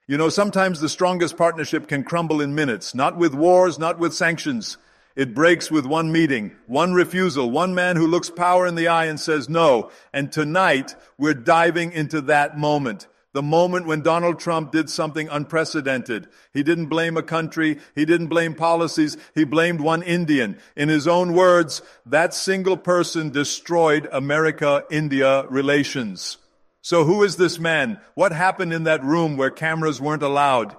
You know, sometimes the strongest partnership can crumble in minutes, not with wars, not with sanctions. It breaks with one meeting, one refusal, one man who looks power in the eye and says no. And tonight, we're diving into that moment. The moment when Donald Trump did something unprecedented. He didn't blame a country. He didn't blame policies. He blamed one Indian. In his own words, that single person destroyed America-India relations. So who is this man? What happened in that room where cameras weren't allowed?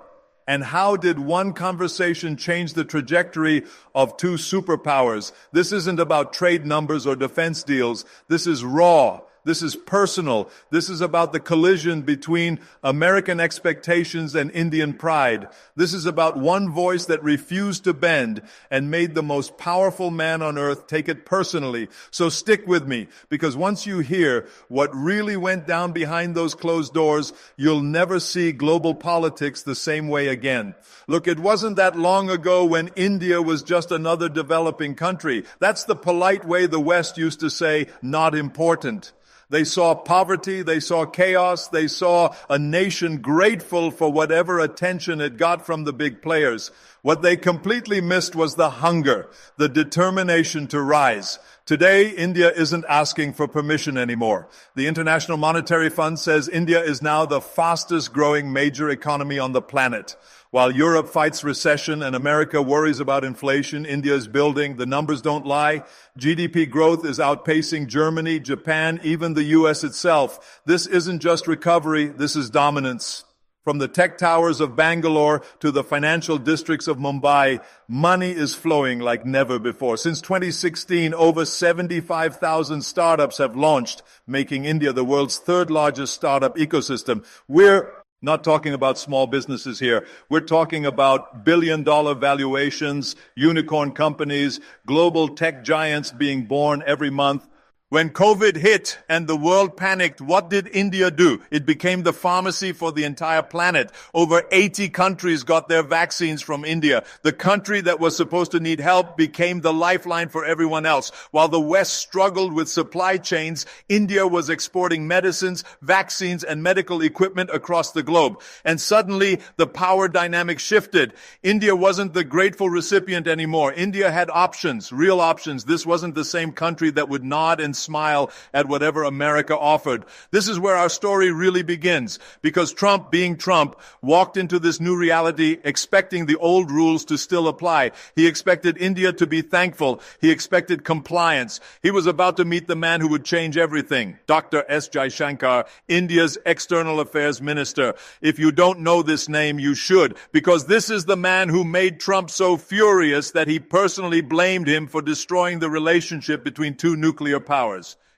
And how did one conversation change the trajectory of two superpowers? This isn't about trade numbers or defense deals. This is raw. This is personal. This is about the collision between American expectations and Indian pride. This is about one voice that refused to bend and made the most powerful man on earth take it personally. So stick with me, because once you hear what really went down behind those closed doors, you'll never see global politics the same way again. Look, it wasn't that long ago when India was just another developing country. That's the polite way the West used to say, not important. They saw poverty, they saw chaos, they saw a nation grateful for whatever attention it got from the big players. What they completely missed was the hunger, the determination to rise. Today, India isn't asking for permission anymore. The International Monetary Fund says India is now the fastest growing major economy on the planet. While Europe fights recession and America worries about inflation, India is building. The numbers don't lie. GDP growth is outpacing Germany, Japan, even the U.S. itself. This isn't just recovery, this is dominance. From the tech towers of Bangalore to the financial districts of Mumbai, money is flowing like never before. Since 2016, over 75,000 startups have launched, making India the world's third largest startup ecosystem. We're not talking about small businesses here. We're talking about billion-dollar valuations, unicorn companies, global tech giants being born every month. When COVID hit and the world panicked, what did India do? It became the pharmacy for the entire planet. Over 80 countries got their vaccines from India. The country that was supposed to need help became the lifeline for everyone else. While the West struggled with supply chains, India was exporting medicines, vaccines, and medical equipment across the globe. And suddenly, the power dynamic shifted. India wasn't the grateful recipient anymore. India had options, real options. This wasn't the same country that would nod and smile at whatever America offered. This is where our story really begins, because Trump, being Trump, walked into this new reality expecting the old rules to still apply. He expected India to be thankful. He expected compliance. He was about to meet the man who would change everything, Dr. S. Jaishankar, India's External Affairs Minister. If you don't know this name, you should, because this is the man who made Trump so furious that he personally blamed him for destroying the relationship between two nuclear powers.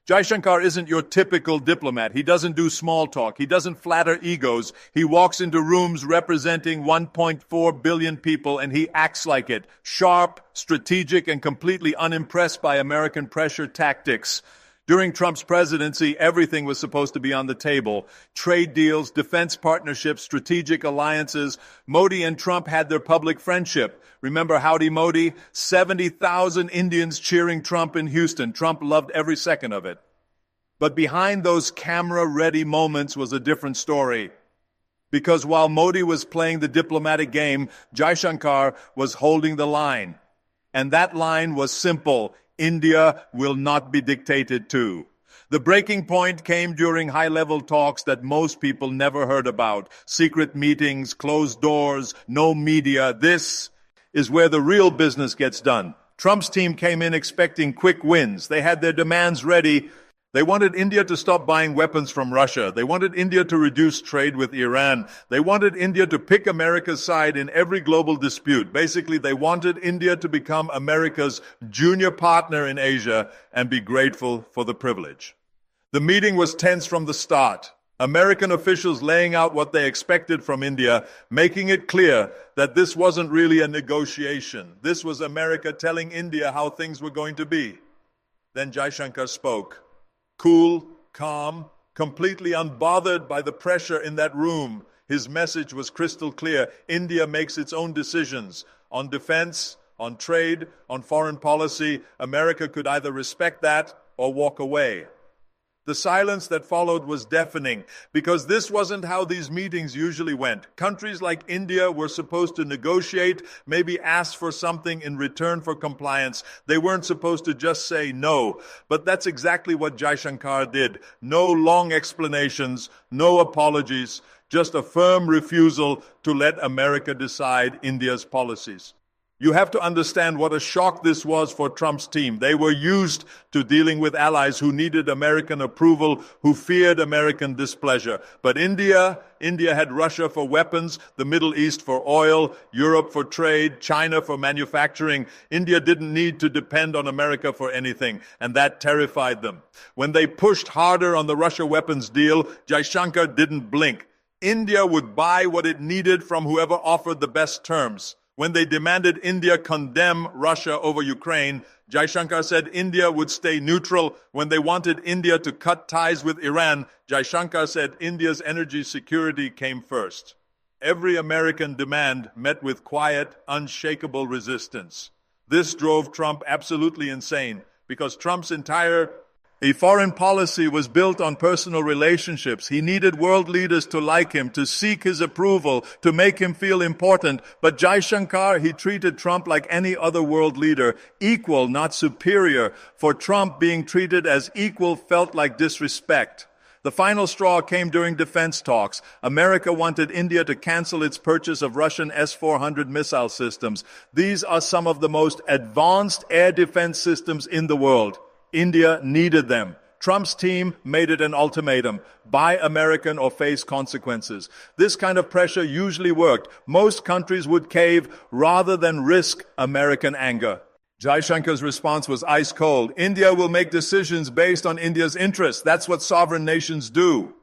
Jaishankar isn't your typical diplomat. He doesn't do small talk. He doesn't flatter egos. He walks into rooms representing 1.4 billion people and he acts like it. Sharp, strategic, and completely unimpressed by American pressure tactics. During Trump's presidency, everything was supposed to be on the table. Trade deals, defense partnerships, strategic alliances. Modi and Trump had their public friendship. Remember Howdy Modi? 70,000 Indians cheering Trump in Houston. Trump loved every second of it. But behind those camera-ready moments was a different story. Because while Modi was playing the diplomatic game, Jaishankar was holding the line. And that line was simple. India will not be dictated to. The breaking point came during high-level talks that most people never heard about. Secret meetings, closed doors, no media. This is where the real business gets done. Trump's team came in expecting quick wins. They had their demands ready. They wanted India to stop buying weapons from Russia. They wanted India to reduce trade with Iran. They wanted India to pick America's side in every global dispute. Basically, they wanted India to become America's junior partner in Asia and be grateful for the privilege. The meeting was tense from the start. American officials laying out what they expected from India, making it clear that this wasn't really a negotiation. This was America telling India how things were going to be. Then Jaishankar spoke. Cool, calm, completely unbothered by the pressure in that room. His message was crystal clear. India makes its own decisions on defense, on trade, on foreign policy. America could either respect that or walk away. The silence that followed was deafening, because this wasn't how these meetings usually went. Countries like India were supposed to negotiate, maybe ask for something in return for compliance. They weren't supposed to just say no. But that's exactly what Jaishankar did. No long explanations, no apologies, just a firm refusal to let America decide India's policies. You have to understand what a shock this was for Trump's team. They were used to dealing with allies who needed American approval, who feared American displeasure. But India had Russia for weapons, the Middle East for oil, Europe for trade, China for manufacturing. India didn't need to depend on America for anything, and that terrified them. When they pushed harder on the Russia weapons deal, Jaishankar didn't blink. India would buy what it needed from whoever offered the best terms. When they demanded India condemn Russia over Ukraine, Jaishankar said India would stay neutral. When they wanted India to cut ties with Iran, Jaishankar said India's energy security came first. Every American demand met with quiet, unshakable resistance. This drove Trump absolutely insane, because Trump's entire foreign policy was built on personal relationships. He needed world leaders to like him, to seek his approval, to make him feel important. But Jaishankar, he treated Trump like any other world leader, equal, not superior. For Trump, being treated as equal felt like disrespect. The final straw came during defense talks. America wanted India to cancel its purchase of Russian S-400 missile systems. These are some of the most advanced air defense systems in the world. India needed them. Trump's team made it an ultimatum: buy American or face consequences. This kind of pressure usually worked. Most countries would cave rather than risk American anger. Jaishankar's response was ice cold. India will make decisions based on India's interests. That's what sovereign nations do.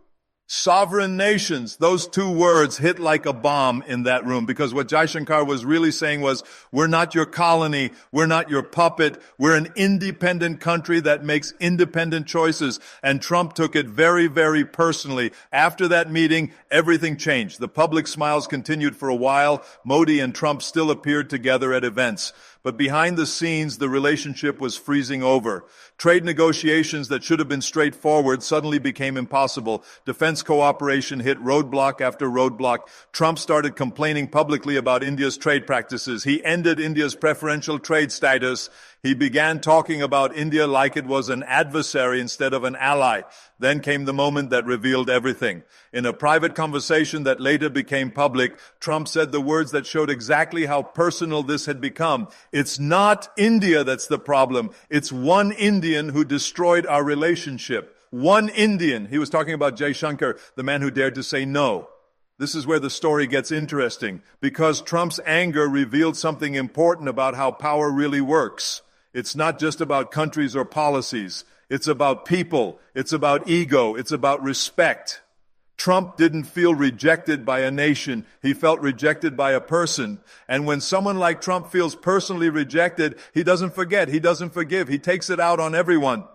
Sovereign nations, those two words hit like a bomb in that room, because what Jaishankar was really saying was, we're not your colony, we're not your puppet, we're an independent country that makes independent choices. And Trump took it very, very personally. After that meeting, everything changed. The public smiles continued for a while. Modi and Trump still appeared together at events. But behind the scenes, the relationship was freezing over. Trade negotiations that should have been straightforward suddenly became impossible. Defense cooperation hit roadblock after roadblock. Trump started complaining publicly about India's trade practices. He ended India's preferential trade status. He began talking about India like it was an adversary instead of an ally. Then came the moment that revealed everything. In a private conversation that later became public, Trump said the words that showed exactly how personal this had become. It's not India that's the problem. It's one Indian who destroyed our relationship. One Indian. He was talking about Jaishankar, the man who dared to say no. This is where the story gets interesting, because Trump's anger revealed something important about how power really works. It's not just about countries or policies. It's about people. It's about ego. It's about respect. Trump didn't feel rejected by a nation. He felt rejected by a person. And when someone like Trump feels personally rejected, he doesn't forget. He doesn't forgive. He takes it out on everyone.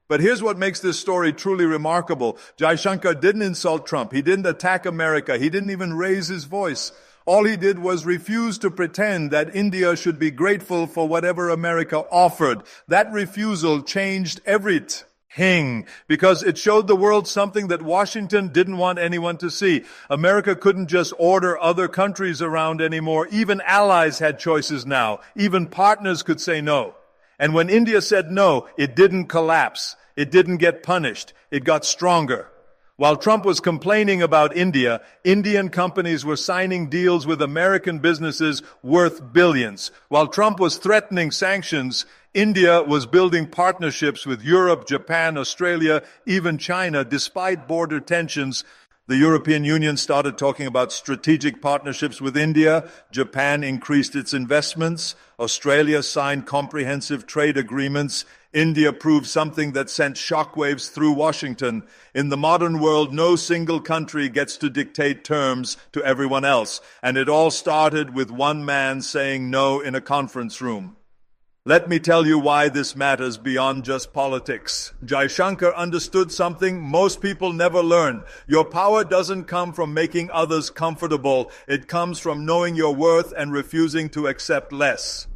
But here's what makes this story truly remarkable. Jaishankar didn't insult Trump. He didn't attack America. He didn't even raise his voice. All he did was refuse to pretend that India should be grateful for whatever America offered. That refusal changed everything, because it showed the world something that Washington didn't want anyone to see. America couldn't just order other countries around anymore. Even allies had choices now. Even partners could say no. And when India said no, it didn't collapse. It didn't get punished. It got stronger. While Trump was complaining about India, Indian companies were signing deals with American businesses worth billions. While Trump was threatening sanctions, India was building partnerships with Europe, Japan, Australia, even China. Despite border tensions, the European Union started talking about strategic partnerships with India. Japan increased its investments. Australia signed comprehensive trade agreements. India proved something that sent shockwaves through Washington. In the modern world, no single country gets to dictate terms to everyone else. And it all started with one man saying no in a conference room. Let me tell you why this matters beyond just politics. Jaishankar understood something most people never learn. Your power doesn't come from making others comfortable. It comes from knowing your worth and refusing to accept less.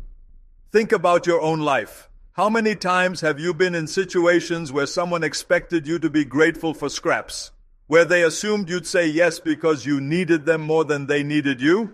Think about your own life. How many times have you been in situations where someone expected you to be grateful for scraps? Where they assumed you'd say yes because you needed them more than they needed you?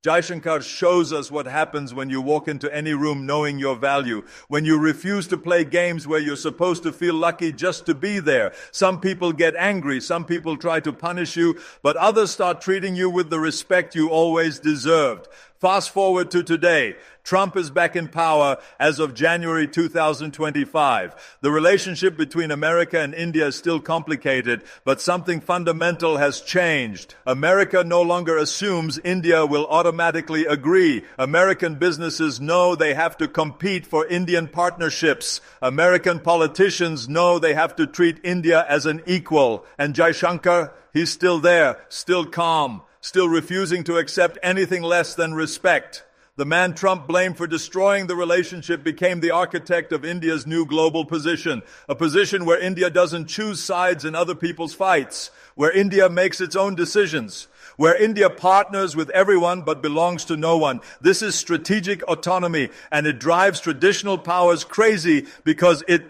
Jaishankar shows us what happens when you walk into any room knowing your value, when you refuse to play games where you're supposed to feel lucky just to be there. Some people get angry, some people try to punish you, but others start treating you with the respect you always deserved. Fast forward to today. Trump is back in power as of January 2025. The relationship between America and India is still complicated, but something fundamental has changed. America no longer assumes India will automatically agree. American businesses know they have to compete for Indian partnerships. American politicians know they have to treat India as an equal. And Jaishankar, he's still there, still calm, still refusing to accept anything less than respect. The man Trump blamed for destroying the relationship became the architect of India's new global position, a position where India doesn't choose sides in other people's fights, where India makes its own decisions, where India partners with everyone but belongs to no one. This is strategic autonomy, and it drives traditional powers crazy because it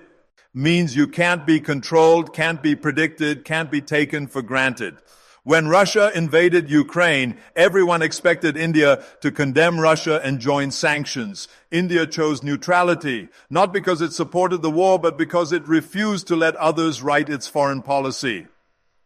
means you can't be controlled, can't be predicted, can't be taken for granted. When Russia invaded Ukraine, everyone expected India to condemn Russia and join sanctions. India chose neutrality, not because it supported the war, but because it refused to let others write its foreign policy.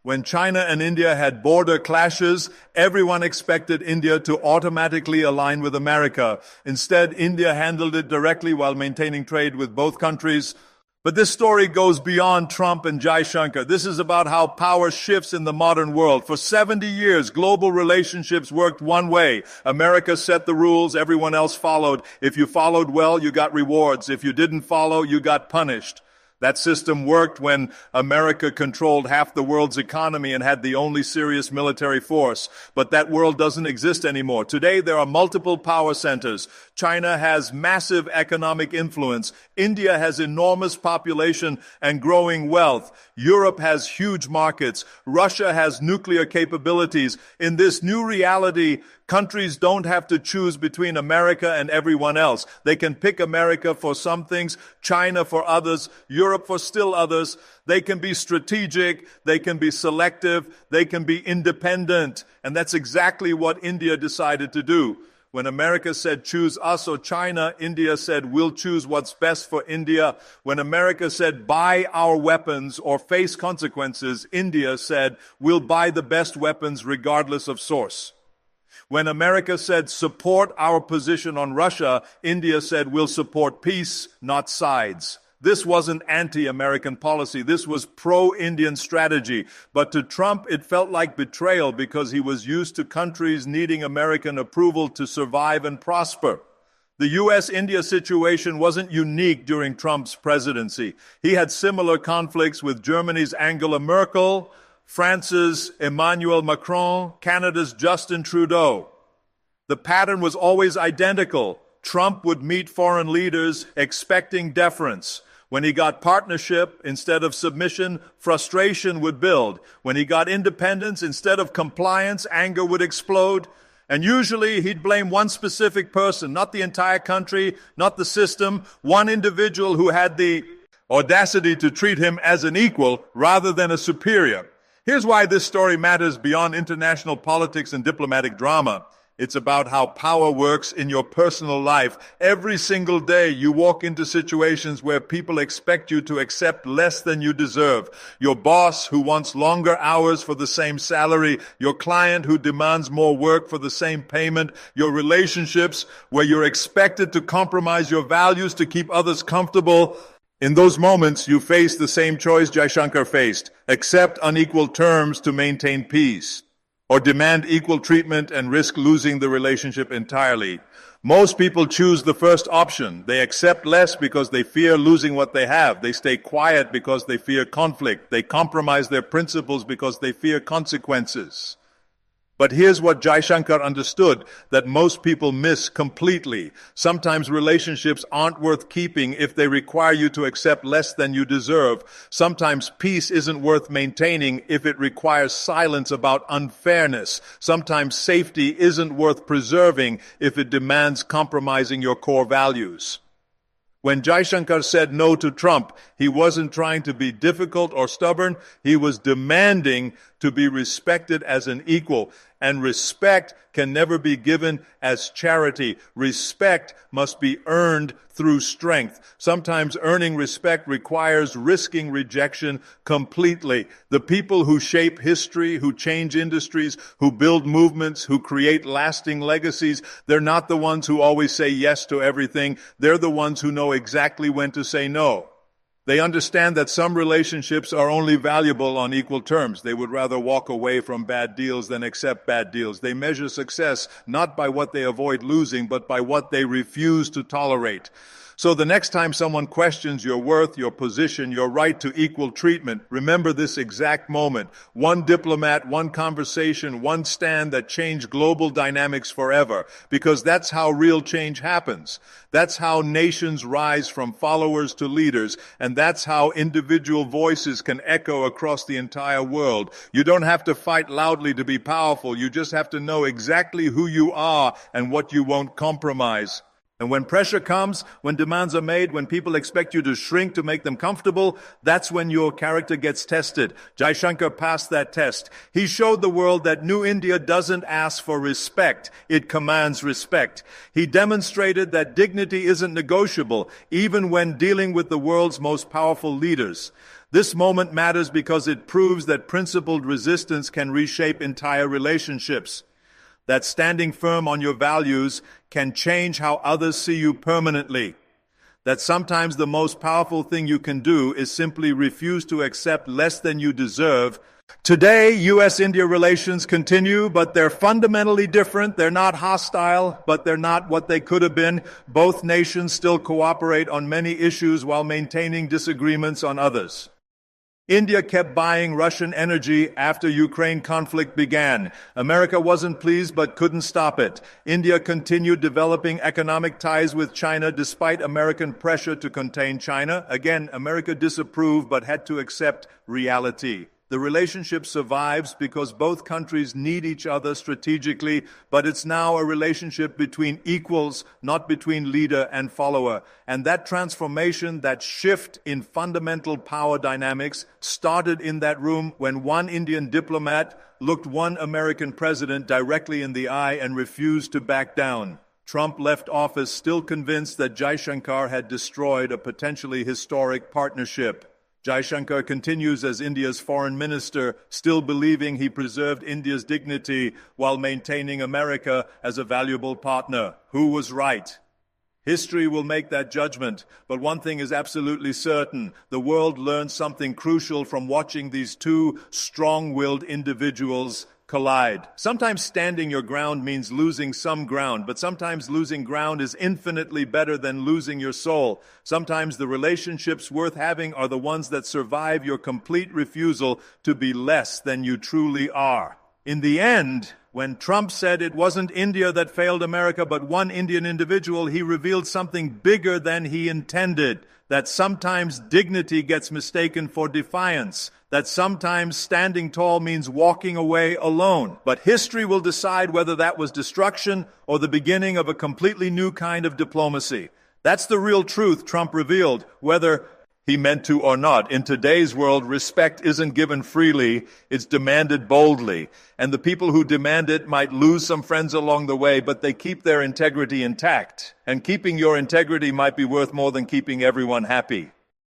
When China and India had border clashes, everyone expected India to automatically align with America. Instead, India handled it directly while maintaining trade with both countries. But this story goes beyond Trump and Jaishankar. This is about how power shifts in the modern world. For 70 years, global relationships worked one way. America set the rules, everyone else followed. If you followed well, you got rewards. If you didn't follow, you got punished. That system worked when America controlled half the world's economy and had the only serious military force. But that world doesn't exist anymore. Today, there are multiple power centers. China has massive economic influence. India has enormous population and growing wealth. Europe has huge markets. Russia has nuclear capabilities. In this new reality, countries don't have to choose between America and everyone else. They can pick America for some things, China for others, Europe for still others. They can be strategic, they can be selective, they can be independent. And that's exactly what India decided to do. When America said, choose us or China, India said, we'll choose what's best for India. When America said, buy our weapons or face consequences, India said, we'll buy the best weapons regardless of source. When America said, support our position on Russia, India said, we'll support peace, not sides. This wasn't anti-American policy. This was pro-Indian strategy. But to Trump, it felt like betrayal because he was used to countries needing American approval to survive and prosper. The U.S.-India situation wasn't unique during Trump's presidency. He had similar conflicts with Germany's Angela Merkel, France's Emmanuel Macron, Canada's Justin Trudeau. The pattern was always identical. Trump would meet foreign leaders expecting deference. When he got partnership instead of submission, frustration would build. When he got independence instead of compliance, anger would explode. And usually he'd blame one specific person, not the entire country, not the system, one individual who had the audacity to treat him as an equal rather than a superior. Here's why this story matters beyond international politics and diplomatic drama. It's about how power works in your personal life. Every single day you walk into situations where people expect you to accept less than you deserve. Your boss who wants longer hours for the same salary. Your client who demands more work for the same payment. Your relationships where you're expected to compromise your values to keep others comfortable. In those moments, you face the same choice Jaishankar faced. Accept unequal terms to maintain peace, or demand equal treatment and risk losing the relationship entirely. Most people choose the first option. They accept less because they fear losing what they have. They stay quiet because they fear conflict. They compromise their principles because they fear consequences. But here's what Jaishankar understood that most people miss completely. Sometimes relationships aren't worth keeping if they require you to accept less than you deserve. Sometimes peace isn't worth maintaining if it requires silence about unfairness. Sometimes safety isn't worth preserving if it demands compromising your core values. When Jaishankar said no to Trump, he wasn't trying to be difficult or stubborn. He was demanding to be respected as an equal. And respect can never be given as charity. Respect must be earned through strength. Sometimes earning respect requires risking rejection completely. The people who shape history, who change industries, who build movements, who create lasting legacies, they're not the ones who always say yes to everything. They're the ones who know exactly when to say no. They understand that some relationships are only valuable on equal terms. They would rather walk away from bad deals than accept bad deals. They measure success not by what they avoid losing, but by what they refuse to tolerate. So the next time someone questions your worth, your position, your right to equal treatment, remember this exact moment. One diplomat, one conversation, one stand that changed global dynamics forever. Because that's how real change happens. That's how nations rise from followers to leaders. And that's how individual voices can echo across the entire world. You don't have to fight loudly to be powerful. You just have to know exactly who you are and what you won't compromise. And when pressure comes, when demands are made, when people expect you to shrink to make them comfortable, that's when your character gets tested. Jaishankar passed that test. He showed the world that New India doesn't ask for respect, it commands respect. He demonstrated that dignity isn't negotiable, even when dealing with the world's most powerful leaders. This moment matters because it proves that principled resistance can reshape entire relationships. That standing firm on your values can change how others see you permanently. That sometimes the most powerful thing you can do is simply refuse to accept less than you deserve. Today, U.S.-India relations continue, but they're fundamentally different. They're not hostile, but they're not what they could have been. Both nations still cooperate on many issues while maintaining disagreements on others. India kept buying Russian energy after Ukraine conflict began. America wasn't pleased but couldn't stop it. India continued developing economic ties with China despite American pressure to contain China. Again, America disapproved but had to accept reality. The relationship survives because both countries need each other strategically, but it's now a relationship between equals, not between leader and follower. And that transformation, that shift in fundamental power dynamics, started in that room when one Indian diplomat looked one American president directly in the eye and refused to back down. Trump left office still convinced that Jaishankar had destroyed a potentially historic partnership. Jaishankar continues as India's foreign minister, still believing he preserved India's dignity while maintaining America as a valuable partner. Who was right? History will make that judgment, but one thing is absolutely certain. The world learned something crucial from watching these two strong-willed individuals collide. Sometimes standing your ground means losing some ground, but sometimes losing ground is infinitely better than losing your soul. Sometimes the relationships worth having are the ones that survive your complete refusal to be less than you truly are. In the end, when Trump said it wasn't India that failed America, but one Indian individual, he revealed something bigger than he intended. That sometimes dignity gets mistaken for defiance. That sometimes standing tall means walking away alone. But history will decide whether that was destruction or the beginning of a completely new kind of diplomacy. That's the real truth Trump revealed, whether he meant to or not. In today's world, respect isn't given freely, it's demanded boldly. And the people who demand it might lose some friends along the way, but they keep their integrity intact. And keeping your integrity might be worth more than keeping everyone happy.